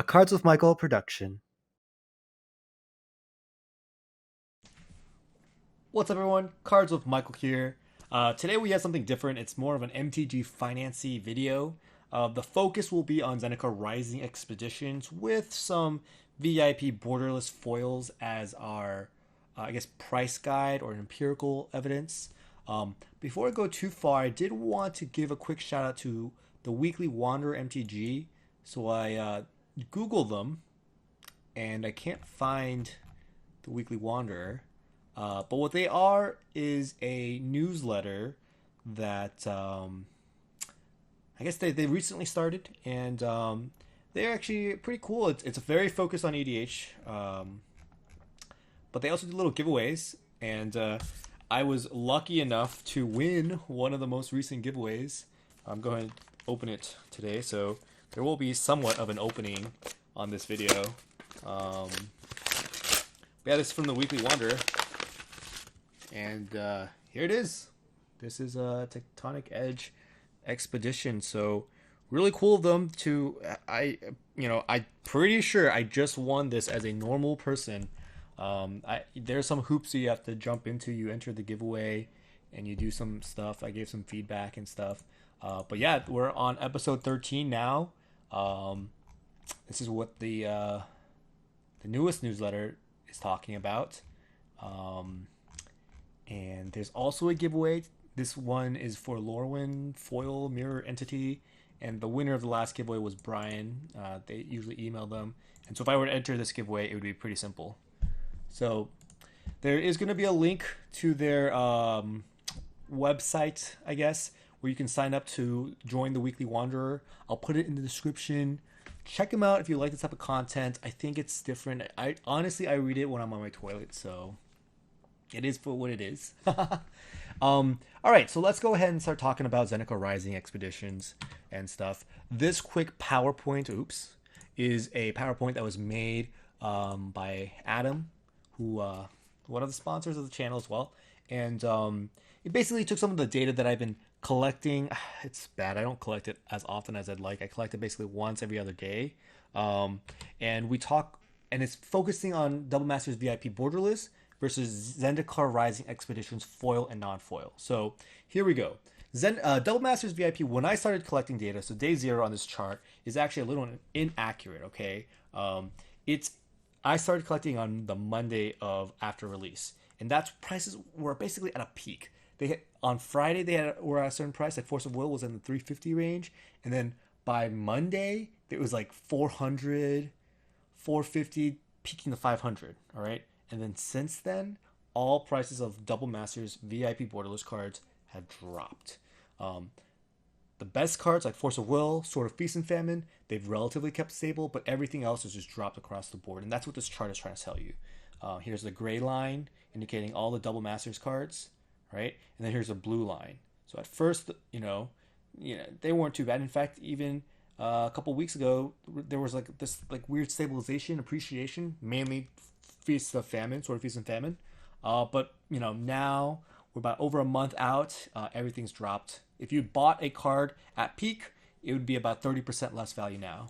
A Cards with Michael production. What's up, everyone? Cards with Michael here. Today we have something different. It's more of an MTG financy video. The focus will be on Zendikar Rising Expeditions with some VIP borderless foils as our, price guide or empirical evidence. Before I go too far, I did want to give a quick shout out to the Weekly Wanderer MTG. So I Googled them and I can't find the Weekly Wanderer. But what they are is a newsletter that I guess they recently started, and they're actually pretty cool. It's very focused on EDH, but they also do little giveaways, and I was lucky enough to win one of the most recent giveaways. I'm going to open it today, so there will be somewhat of an opening on this video. Yeah, this is from the Weekly Wanderer. And here it is. This is a Tectonic Edge expedition. So really cool of them to I'm pretty sure I just won this as a normal person. There's some hoops that you have to jump into. You enter the giveaway and you do some stuff. I gave some feedback and stuff. But yeah, we're on episode 13 now. This is what the newest newsletter is talking about. And there's also a giveaway. This one is for Lorwyn Foil Mirror Entity. And the winner of the last giveaway was Brian. They usually email them. And so if I were to enter this giveaway, it would be pretty simple. So there is going to be a link to their website, I guess, where you can sign up to join the Weekly Wanderer. I'll put it in the description. Check them out if you like this type of content. I think it's different. I read it when I'm on my toilet, so it is for what it is. All right, so let's go ahead and start talking about Zendikar Rising Expeditions and stuff. This quick PowerPoint, is a PowerPoint that was made by Adam, who one of the sponsors of the channel as well. And it basically took some of the data that I've been collecting. It's bad. I don't collect it as often as I'd like. I collect it basically once every other day. And we talk, and it's focusing on Double Masters VIP borderless versus Zendikar Rising Expeditions foil and non-foil. So here we go. Double Masters VIP, when I started collecting data, so day 0 on this chart is actually a little inaccurate, okay? I started collecting on the Monday of after release, and that's prices were basically at a peak. On Friday were at a certain price, like Force of Will was in the 350 range, and then by Monday it was like 400, 450, peaking to 500, all right? And then since then, all prices of Double Masters VIP borderless cards have dropped. The best cards like Force of Will, Sword of Feast and Famine, they've relatively kept stable, but everything else has just dropped across the board. And that's what this chart is trying to tell you. Here's the gray line indicating all the Double Masters cards, right? And then here's a blue line. So at first, they weren't too bad. In fact, even a couple weeks ago, there was this weird stabilization, appreciation, mainly Feast of Famine, Sword of Feast and Famine. But now we're about over a month out. Everything's dropped. If you bought a card at peak, it would be about 30% less value now.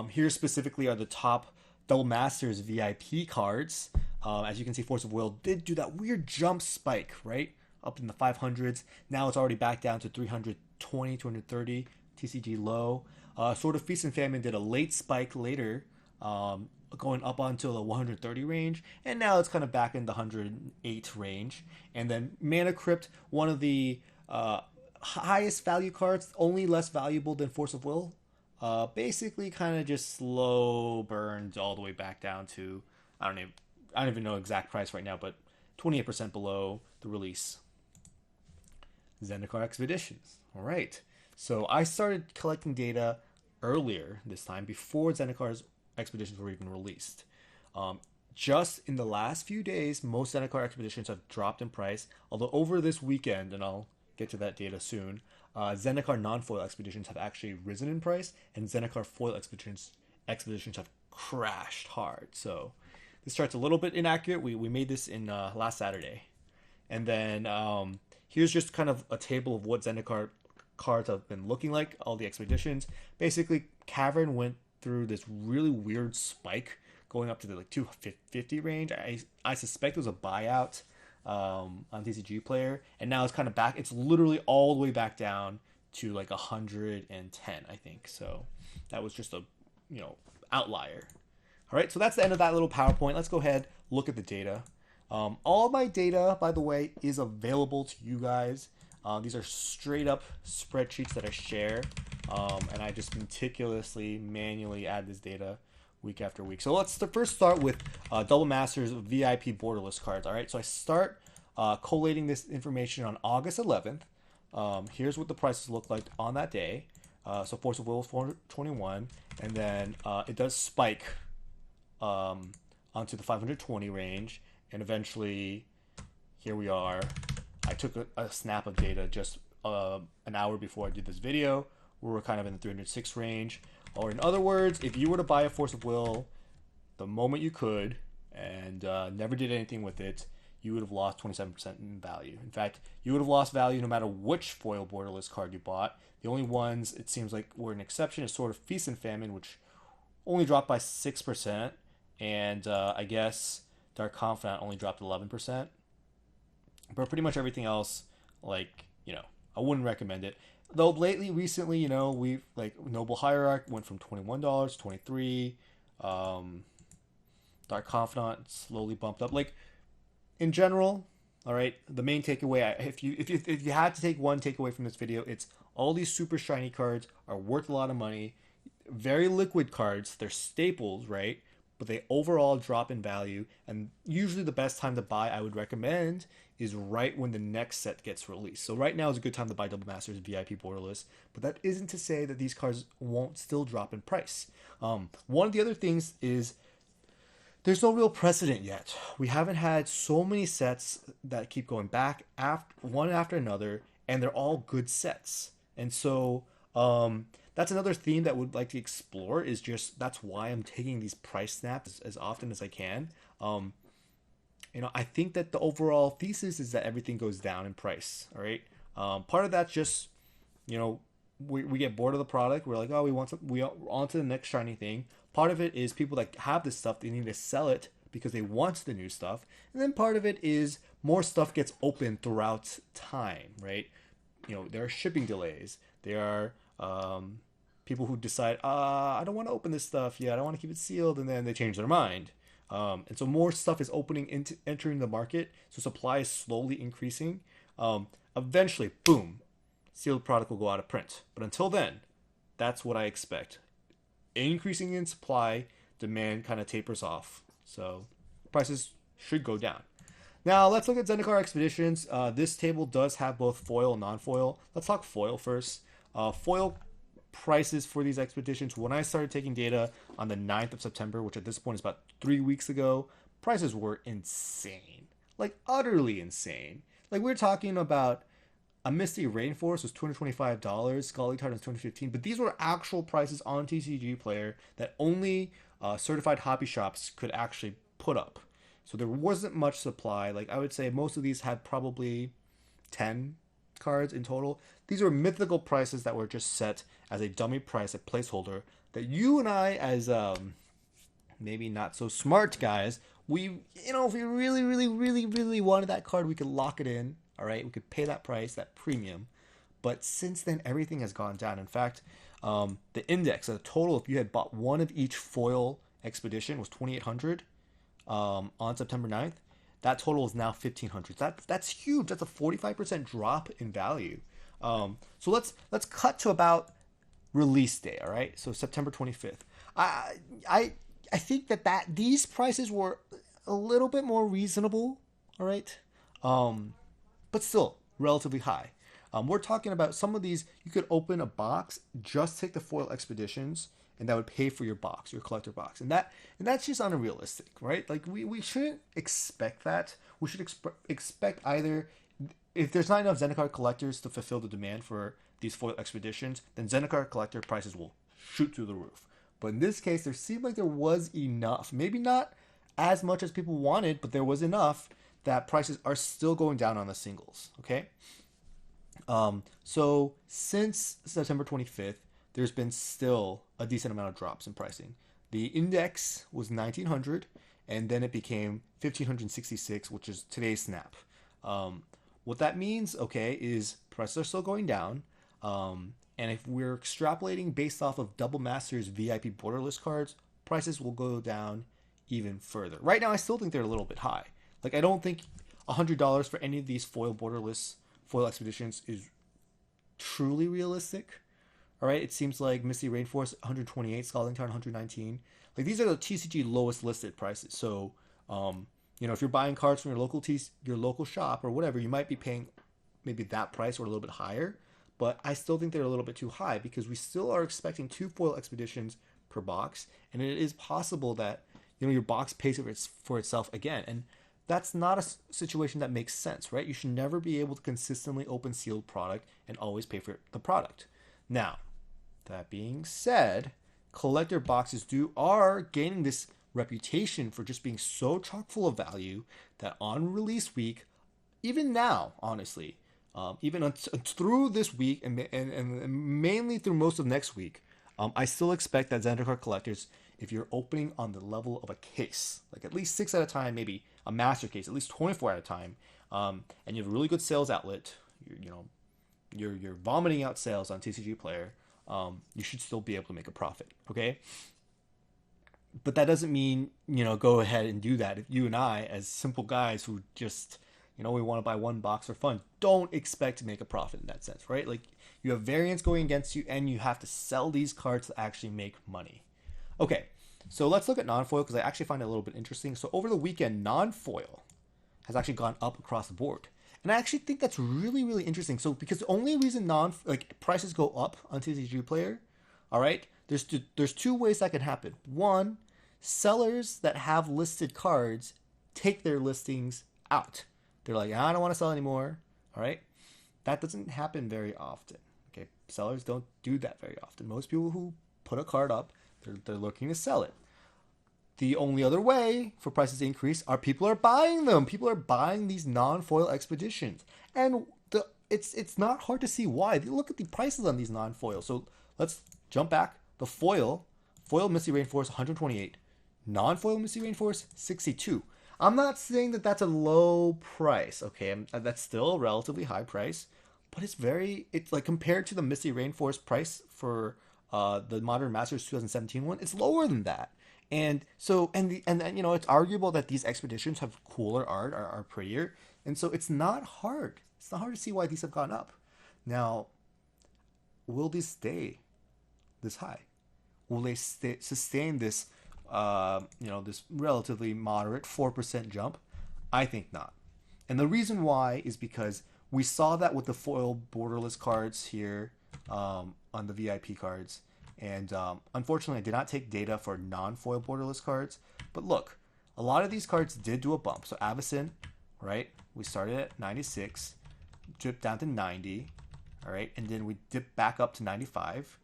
Here specifically are the top Double Masters VIP cards. As you can see, Force of Will did do that weird jump spike, right? Up in the 500s. Now it's already back down to 320, 230 TCG low. Sword of Feast and Famine did a late spike later, going up until the 130 range, and now it's kind of back in the 108 range. And then Mana Crypt, one of the highest value cards, only less valuable than Force of Will, basically kind of just slow burned all the way back down to, I don't even know exact price right now, but 28% below the release. Zendikar Expeditions. All right. So I started collecting data earlier this time, before Zendikar's Expeditions were even released. Just in the last few days, most Zendikar Expeditions have dropped in price, although over this weekend, and I'll get to that data soon, Zendikar non-foil expeditions have actually risen in price, and Zendikar foil expeditions have crashed hard. So this chart's a little bit inaccurate. We made this in last Saturday. And then here's just kind of a table of what Zendikar cards have been looking like, all the expeditions. Basically, Cavern went through this really weird spike going up to the like 250 range. I suspect it was a buyout on TCG Player, and now it's kind of back. It's literally all the way back down to like 110, I think. So that was just a outlier. All right, so that's the end of that little PowerPoint. Let's go ahead, look at the data. All my data, by the way, is available to you guys. These are straight up spreadsheets that I share, and I just meticulously, manually add this data week after week. So let's first start with Double Masters VIP borderless cards. All right, so I start collating this information on August 11th. Here's what the prices look like on that day. So Force of Will is 421, and then it does spike onto the 520 range, and eventually, here we are. I took a snap of data just an hour before I did this video. We were kind of in the 306 range. Or in other words, if you were to buy a Force of Will the moment you could and never did anything with it, you would have lost 27% in value. In fact, you would have lost value no matter which foil borderless card you bought. The only ones it seems like were an exception is sort of Feast and Famine, which only dropped by 6%, and I guess Dark Confidant only dropped 11%. But pretty much everything else, like, I wouldn't recommend it. Though recently, we've like Noble Hierarch went from $21 to $23. Dark Confidant slowly bumped up. Like in general, all right. The main takeaway, if you had to take one takeaway from this video, it's all these super shiny cards are worth a lot of money. Very liquid cards. They're staples, right? But they overall drop in value. And usually the best time to buy, I would recommend, is right when the next set gets released. So right now is a good time to buy Double Masters VIP borderless, but that isn't to say that these cards won't still drop in price. One of the other things is there's no real precedent yet. We haven't had so many sets that keep going back one after another, and they're all good sets. And so that's another theme that would like to explore, is just that's why I'm taking these price snaps as often as I can. I think that the overall thesis is that everything goes down in price. All right. Part of that's just, we get bored of the product. We're like, oh, we on to the next shiny thing. Part of it is people that have this stuff, they need to sell it because they want the new stuff. And then part of it is more stuff gets opened throughout time, right? There are shipping delays. There are people who decide, I don't want to open this stuff yet. I want to keep it sealed. And then they change their mind. And so more stuff is entering the market. So supply is slowly increasing. Eventually, boom, sealed product will go out of print. But until then, that's what I expect. Increasing in supply, demand kind of tapers off. So prices should go down. Now let's look at Zendikar Expeditions. This table does have both foil and non-foil. Let's talk foil first. Foil prices for these expeditions, when I started taking data on the 9th of September, which at this point is about 3 weeks ago, prices were insane. Like utterly insane. Like we're talking about a Misty Rainforest was $225, Scully Titan was $215, but these were actual prices on TCG Player that only certified hobby shops could actually put up. So there wasn't much supply. Like I would say most of these had probably 10 cards in total. These were mythical prices that were just set as a dummy price, a placeholder that you and I, as maybe not so smart guys, if we really, really, really, really wanted that card, we could lock it in. All right, we could pay that price, that premium. But since then, everything has gone down. In fact, the index, the total, if you had bought one of each foil expedition, was 2,800 on September 9th. That total is now 1,500. That's huge. That's a 45% drop in value. So let's cut to about release day. All right, so September 25th. I think that these prices were a little bit more reasonable. All right, but still relatively high. We're talking about some of these. You could open a box, just take the foil expeditions, and that would pay for your box, your collector box, and that's just unrealistic, right? Like we shouldn't expect that. We should expect either, if there's not enough Zendikar collectors to fulfill the demand for these foil expeditions, then Zendikar collector prices will shoot through the roof. But in this case, there seemed like there was enough, maybe not as much as people wanted, but there was enough that prices are still going down on the singles. Okay. So since September 25th, there's been still a decent amount of drops in pricing. The index was 1900, and then it became 1566, which is today's snap. What that means, okay, is prices are still going down. And if we're extrapolating based off of Double Masters VIP borderless cards, prices will go down even further. Right now, I still think they're a little bit high. Like, I don't think $100 for any of these foil expeditions is truly realistic. All right, it seems like Misty Rainforest 128, Scalding Tarn 119. Like, these are the TCG lowest listed prices. So, if you're buying cards from your local shop or whatever, you might be paying maybe that price or a little bit higher. But I still think they're a little bit too high because we still are expecting 2 foil expeditions per box, and it is possible that your box pays for itself again, and that's not a situation that makes sense, right? You should never be able to consistently open sealed product and always pay for the product. Now, that being said, collector boxes are gaining this reputation for just being so chock full of value that on release week, even now, honestly, even through this week and mainly through most of next week, I still expect that Zendikar collectors, if you're opening on the level of a case, like at least 6 at a time, maybe a master case, at least 24 at a time, and you have a really good sales outlet, you're vomiting out sales on TCG Player, you should still be able to make a profit, okay? But that doesn't mean, go ahead and do that. If you and I, as simple guys who just, we want to buy one box for fun, don't expect to make a profit in that sense, right? Like, you have variance going against you, and you have to sell these cards to actually make money. Okay, so let's look at non-foil, because I actually find it a little bit interesting. So over the weekend, non-foil has actually gone up across the board. And I actually think that's really, really interesting. So because the only reason prices go up on TCG Player, all right, there's 2 ways that can happen. One, sellers that have listed cards take their listings out. They're like, I don't want to sell anymore. All right, that doesn't happen very often. Okay, sellers don't do that very often. Most people who put a card up, they're looking to sell it. The only other way for prices to increase are people are buying them. People are buying these non-foil expeditions, and it's not hard to see why. Look at the prices on these non-foil. So let's jump back. The foil Misty Rainforest 128, non-foil Misty Rainforest 62. I'm not saying that that's a low price. Okay, that's still a relatively high price, but it's like compared to the Misty Rainforest price for the Modern Masters 2017 one, it's lower than that. And so, it's arguable that these expeditions have cooler art, are prettier, and so it's not hard. It's not hard to see why these have gone up. Now, will these stay this high? Will they sustain this, this relatively moderate 4% jump? I think not. And the reason why is because we saw that with the foil borderless cards here on the VIP cards. And unfortunately, I did not take data for non-foil borderless cards. But look, a lot of these cards did do a bump. So Avacyn, right? We started at 96, dipped down to 90, all right? And then we dipped back up to 95.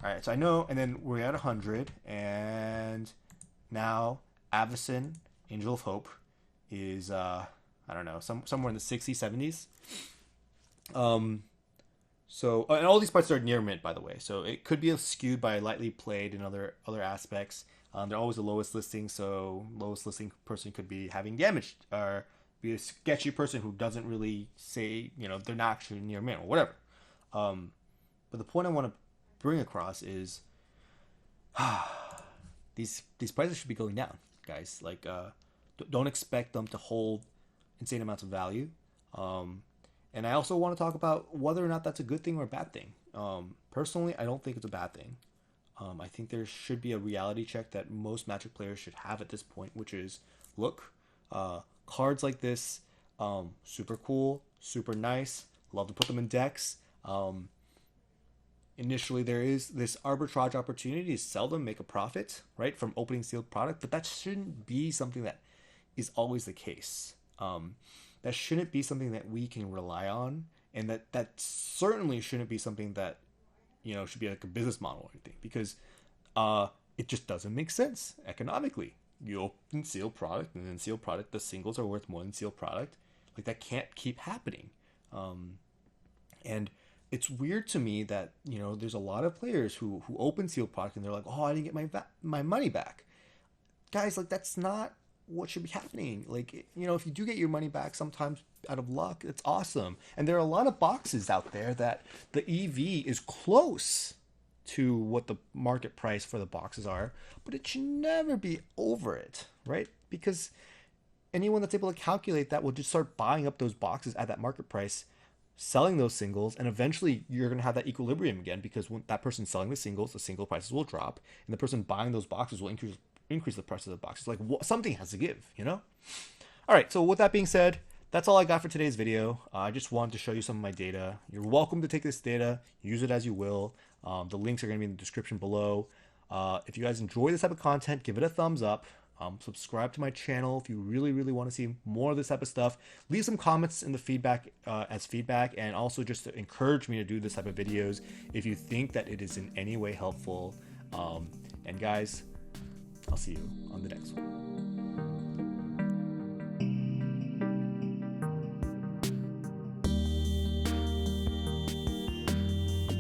All right, so I know, and then we're at 100. And now Avacyn, Angel of Hope, is, I don't know, somewhere in the 60s, 70s. So, and all these parts are near mint, by the way. So it could be skewed by lightly played and other aspects. They're always the lowest listing, so lowest listing person could be having damage or be a sketchy person who doesn't really say, they're not actually near mint or whatever. But the point I want to bring across is these prices should be going down, guys. Like, don't expect them to hold insane amounts of value. And I also want to talk about whether or not that's a good thing or a bad thing. Personally, I don't think it's a bad thing. I think there should be a reality check that most Magic players should have at this point, which is, look, cards like this, super cool, super nice, love to put them in decks. Initially, there is this arbitrage opportunity to sell them, make a profit, right, from opening sealed product, but that shouldn't be something that is always the case. That shouldn't be something that we can rely on, and that certainly shouldn't be something that should be like a business model or anything, because it just doesn't make sense economically. You open sealed product, and then sealed product, the singles are worth more than sealed product. Like, that can't keep happening. And it's weird to me that, you know, there's a lot of players who open sealed product and they're like, oh, I didn't get my money back. Guys, like, that's not what should be happening. Like, you know, if you do get your money back sometimes out of luck, it's awesome. And there are a lot of boxes out there that the EV is close to what the market price for the boxes are, but it should never be over it, right? Because anyone that's able to calculate that will just start buying up those boxes at that market price, selling those singles, and eventually you're going to have that equilibrium again, because when that person's selling the single prices will drop, and the person buying those boxes will increase the price of the boxes. Like, something has to give, you know? All right, so with that being said, that's all I got for today's video. I just wanted to show you some of my data. You're welcome to take this data, use it as you will. The links are going to be in the description below. If you guys enjoy this type of content, give it a thumbs up. Subscribe to my channel if you really, really want to see more of this type of stuff. Leave some comments in the feedback as feedback, and also just to encourage me to do this type of videos if you think that it is in any way helpful. And guys, I'll see you on the next one.